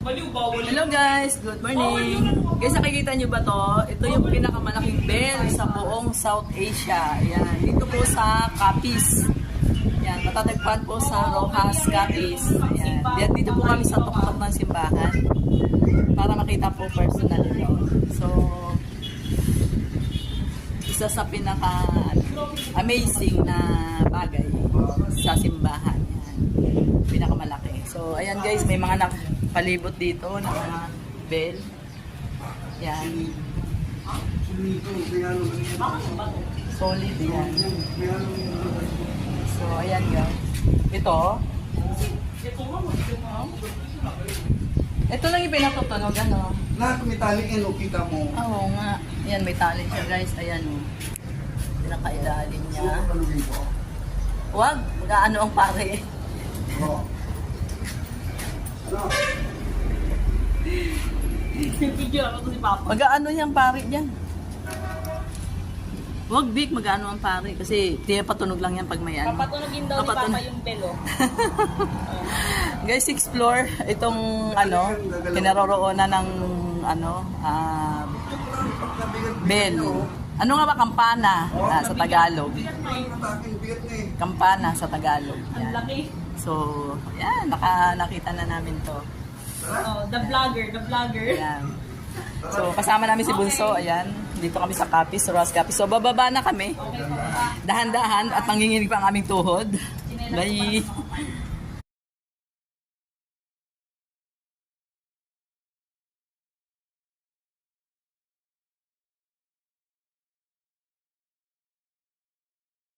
Hello guys, good morning. Guys, nakikita nyo ba to? Ito yung pinakamalaking bell sa buong South Asia. Yan, dito po sa Capiz. Yan, matatagpuan po sa Rojas, Capiz. Yan, dito po kami sa tuktok ng simbahan para makita po personal ito. So, isa sa pinaka-amazing na bagay sa simbahan. Yan, pinakamalaki. So, ayan guys, may mga palibot dito ng mga bell. Yan. Solid yan. So, ayan guys. Ito lang yung pinatutunog, ano? Lahat may tali kita mo. Oo nga. Ayan, may tali siya guys. Ayan o. Pinakailalim niya. Huwag. Mag-ano ang pare. Oo. Mag-ano yung pare dyan? Huwag Vic, mag-ano ang pare. Kasi tiya patunog lang yan pag may ano. Papatunogin daw ni Papa yung belo. Guys, explore itong ano, kinaroroonan ng ano, bell. Ano nga ba kampana sa Tagalog? Kampana sa Tagalog. Ang laki. So, yan, nakita na namin to. Oh, the vlogger. Ayan. So, kasama namin si Bunso. Ayan. Dito kami sa Capiz, Rojas Capiz. So, bababa na kami. Dahan-dahan at nanginginig pa ang aming tuhod. Bye!